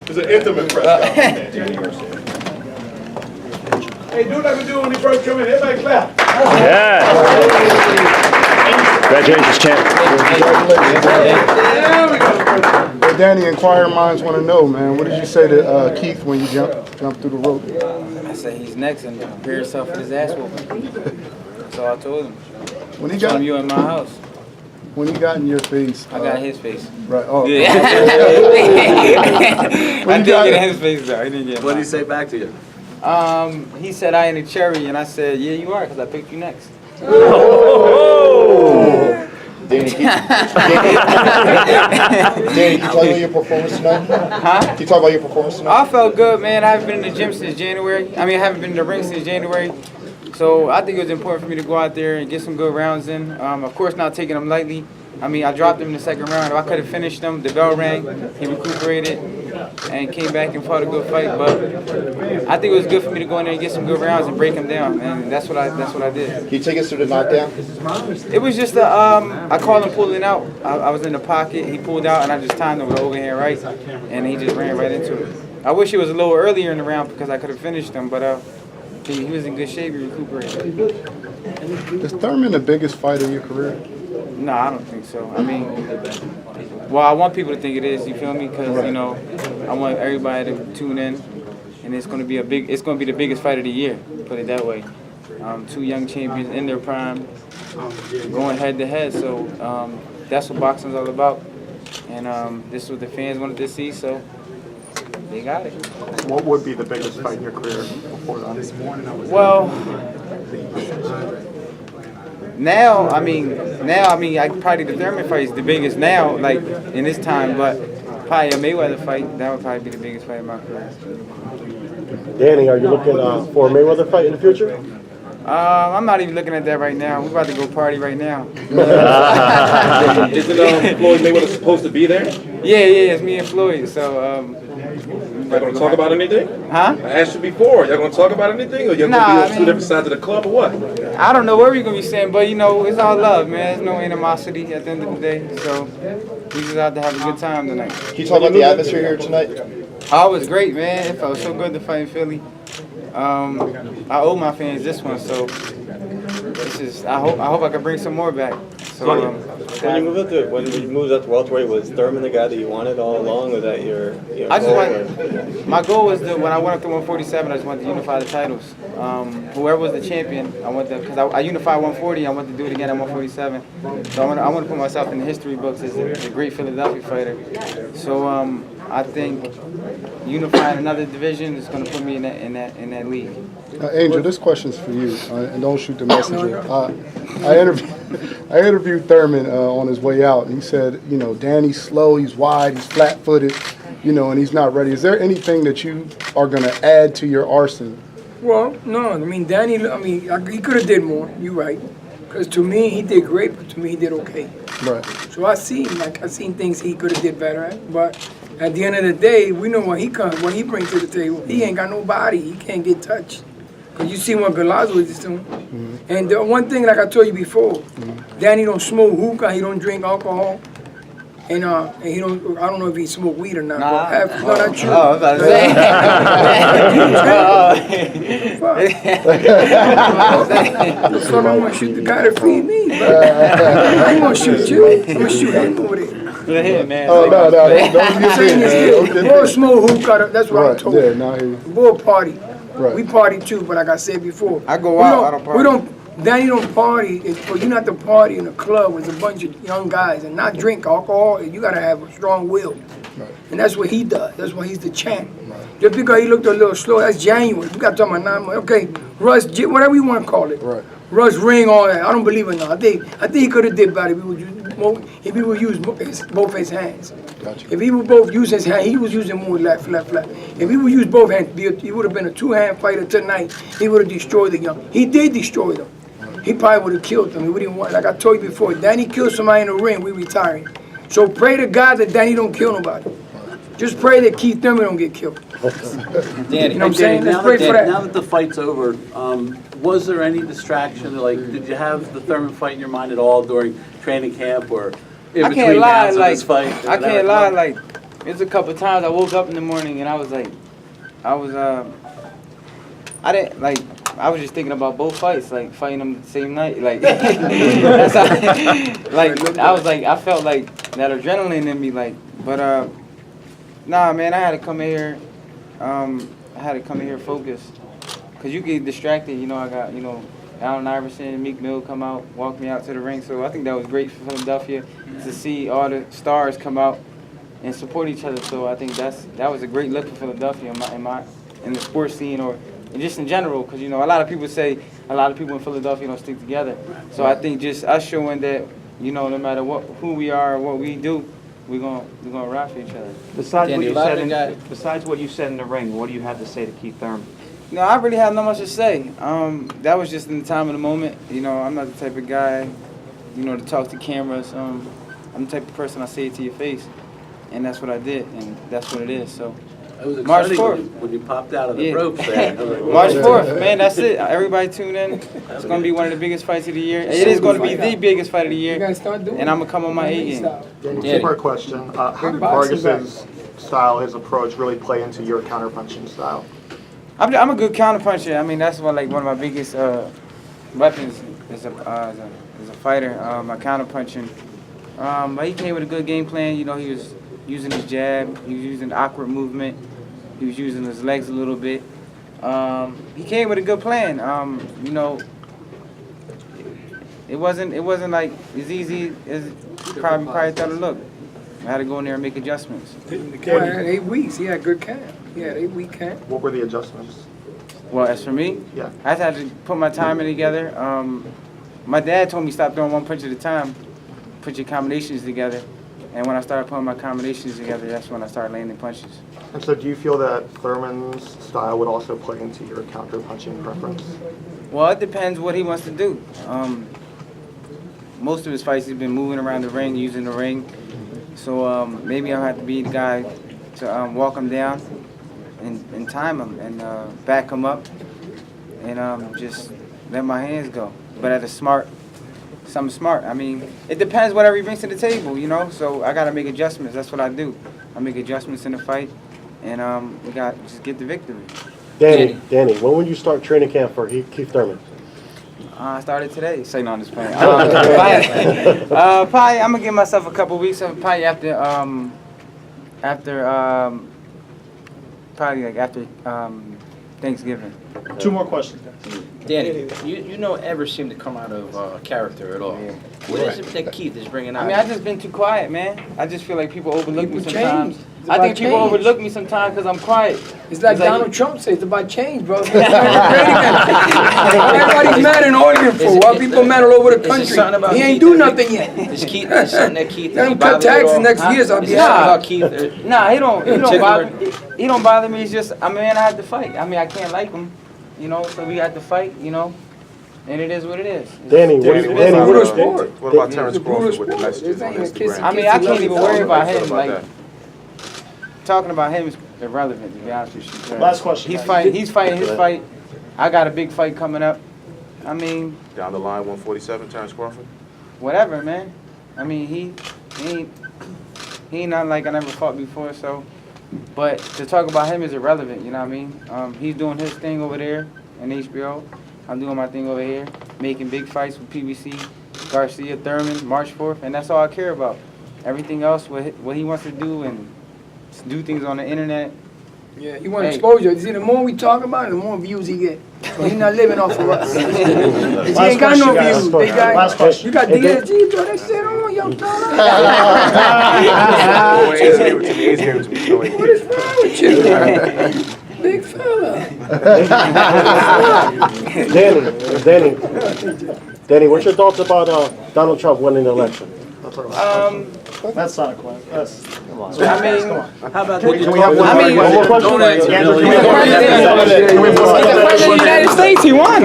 It's an intimate press conference, Danny Garcia. Hey, do like we do when we first come in. Everybody clap. Yeah. Congratulations, champ. There we go. Hey, Danny, inquiring minds want to know, man. What did you say to Keith when you jumped through the rope? I said he's next and prepare yourself for his ass whooping. That's all I told him. When he Told got him you in my house. when he got in your face, I got in his face. right? Oh, Yeah. I didn't get in his face though. I didn't get. What did he say back to you? He said I ain't a cherry, and I said, yeah, you are, because I picked you next. Danny, can you talk about your performance tonight? Huh? Can you talk about your performance tonight? I felt good, man. I haven't been in the gym since January. I mean, I haven't been in the ring since January. So I think it was important for me to go out there and get some good rounds in. Of course, not taking them lightly. I mean, I dropped him in the second round. If I could have finished him, the bell rang, he recuperated, and came back and fought a good fight. But I think it was good for me to go in there and get some good rounds and break him down, and that's what I did. Can you take us through the knockdown? It was just I called him pulling out. I was in the pocket, he pulled out, and I just timed him with an overhand right, and he just ran right into it. I wish he was a little earlier in the round because I could have finished him, but he was in good shape, he recuperated. is Thurman the biggest fight of your career? No, I don't think so. I mean, well, I want people to think it is. You feel me? Because you know, I want everybody to tune in, and it's going to be it's going to be the biggest fight of the year. Put it that way. Two young champions in their prime, going head to head. So that's what boxing's all about, and this is what the fans wanted to see. So they got it. What would be the biggest fight in your career before that? Well. Now, I mean, probably the Thurman fight is the biggest now, like in this time. But probably a Mayweather fight, that would probably be the biggest fight of my career. Danny, are you looking for a Mayweather fight in the future? I'm not even looking at that right now. We're about to go party right now. Isn't Floyd Mayweather supposed to be there? Yeah, it's me and Floyd. So, Y'all gonna talk about anything? Huh? I asked you before. Y'all gonna talk about anything, or y'all gonna be on two different sides of the club, or what? I don't know what we're gonna be saying, but you know, it's all love, man. There's no animosity at the end of the day. So we just out to have a good time tonight. Can you talk about the atmosphere here tonight? Oh, it was great, man. It felt so good to fight in Philly. I owe my fans this one, so this is. I hope I can bring some more back. So when you moved up to welterweight, was Thurman the guy that you wanted all along, or that your goal? My goal was when I went up to 147, I just wanted to unify the titles. Whoever was the champion, I want to, because I unified 140, I want to do it again at 147. So I want to put myself in the history books as a great Philadelphia fighter. So I think unifying another division is going to put me in that league. Angel, this question's for you, and don't shoot the messenger. I interviewed Thurman on his way out, and he said, you know, Danny's slow, he's wide, he's flat-footed, you know, and he's not ready. Is there anything that you are going to add to your arsenal? Well, no. I mean, Danny, he could have did more. You're right. Because to me, he did great, but to me, he did okay. Right. So I seen things he could have did better at, but at the end of the day, we know what he brings to the table. He ain't got no body. He can't get touched. Because you see what Galazzo is doing. And the one thing, like I told you before, Danny don't smoke hookah, he don't drink alcohol, and he don't. I don't know if he smoke weed or not. Nah. No, not true. Oh, I was about to say. So I'm gonna shoot the guy that feed me. But I ain't gonna shoot you. I'm gonna shoot him over there. Go ahead, man. Oh, no, don't get We'll smoke hookah. That's what I'm told. Yeah, now he. We'll party. Right. We party too, but like I said before, I go out, I don't party. Danny don't party. For you not to party in a club with a bunch of young guys and not drink alcohol, you gotta have a strong will. Right. And that's what he does. That's why he's the champ. Right. Just because he looked a little slow, that's January. We got to talk about 9 months. Okay, Russ, whatever you want to call it. Right. Russ ring, all that. I don't believe it now. I think he could have did better if he would use both his hands. Gotcha. If he would both use his hand, he was using more left. If he would use both hands, he would have been a two-hand fighter tonight. He would have destroyed the young. He did destroy them. He probably would have killed them. We didn't want, like I told you before, Danny killed somebody in the ring, we retiring. So pray to God that Danny don't kill nobody. Just pray that Keith Thurman don't get killed. Danny, you know what I'm saying? Let's pray for that. Now that the fight's over, was there any distraction? Like, did you have the Thurman fight in your mind at all during training camp or in between rounds of this fight? I can't lie, like, It's a couple times I woke up in the morning and I was like, I was just thinking about both fights, like fighting them the same night, like that's how, like I was like, I felt like that adrenaline in me, like, but nah, man, I had to come in here, focused, cause you get distracted, you know. I got, you know, Allen Iverson, Meek Mill come out, walk me out to the ring, so I think that was great for Philadelphia to see all the stars come out and support each other. So I think that was a great look for Philadelphia in the sports scene, or just in general, because, you know, a lot of people say a lot of people in Philadelphia don't stick together. So I think just us showing that, you know, no matter who we are, what we do, we're gonna rock for each other. Besides what you said in the ring, what do you have to say to Keith Thurman? No, I really have not much to say. That was just in the time of the moment. You know, I'm not the type of guy, you know, to talk to cameras. I'm the type of person I say it to your face, and that's what I did, and that's what it is. So. It was March exciting 4th. when you popped out of the ropes there. March 4th, man, that's it. Everybody tune in. It's going to be one of the biggest fights of the year. It is going to be the biggest fight of the year, and I'm going to come on my A game. Two-part question. How did Vargas's style, his approach, really play into your counterpunching style? I'm a good counterpuncher. I mean, that's one of my biggest weapons as a fighter, my counterpunching. But he came with a good game plan. You know, he was using his jab, he was using awkward movement, he was using his legs a little bit. He came with a good plan. You know, it wasn't like as easy as probably thought it looked. I had to go in there and make adjustments. He had 8 weeks. He had good camp. He had 8-week camp. What were the adjustments? Well, as for me, Yeah. I had to put my timing together. My dad told me stop throwing one punch at a time, put your combinations together. And when I started putting my combinations together, that's when I started landing punches. And so do you feel that Thurman's style would also play into your counter-punching preference? Well, it depends what he wants to do. Most of his fights, he's been moving around the ring, using the ring. So maybe I'll have to be the guy to walk him down and time him and back him up and just let my hands go. But at something smart. I mean, it depends whatever he brings to the table, you know. So I gotta make adjustments. That's what I do. I make adjustments in the fight, and we got just get the victory. Danny, when will you start training camp for Keith Thurman? I started today. Say no on this plane. Probably I'm gonna give myself a couple weeks. Probably after Thanksgiving. 2 more questions, guys. Danny, you don't ever seem to come out of character at all. Yeah. What is it that Keith is bringing out? I mean, I just been too quiet, man. I just feel like people overlook me People sometimes. change. It's I think about people change. overlook me sometimes because I'm quiet. It's like Donald Trump said, it's about change, bro. Everybody's mad in audience for why people mad all over the country. He ain't do nothing yet. Is Keith, is something that Keith Let him cut taxes next year, so I'll be happy. Nah, he don't bother me. He don't bother me. It's just, I mean, I have to fight. I mean, I can't like him, you know, so we got to fight, you know. And it is what it is. Danny, what about Terrence Crawford with the messages on Instagram? I mean, I can't even worry about him. Like, talking about him is irrelevant, to be honest with you. Last question. He's fighting his fight. I got a big fight coming up. I mean, Down the line, 147, Terrence Crawford? whatever, man. I mean, he ain't not like I never fought before, so. But to talk about him is irrelevant, you know what I mean? He's doing his thing over there in HBO. I'm doing my thing over here, making big fights with PBC, Garcia, Thurman, March 4th, and that's all I care about. Everything else, what he wants to do and do things on the internet. Yeah, he want exposure. See, the more we talk about it, the more views he get. So he not living off of us. He ain't got no views. Big guy. Last question. You got DSG, throw that shit on, young fella. What is wrong with you? Big fella. Danny, what's your thoughts about Donald Trump winning the election? That's not a question. Come on. I mean, How about Can we have one more question? Don't answer. Andrew, can we he's the have one president of the United States. He won.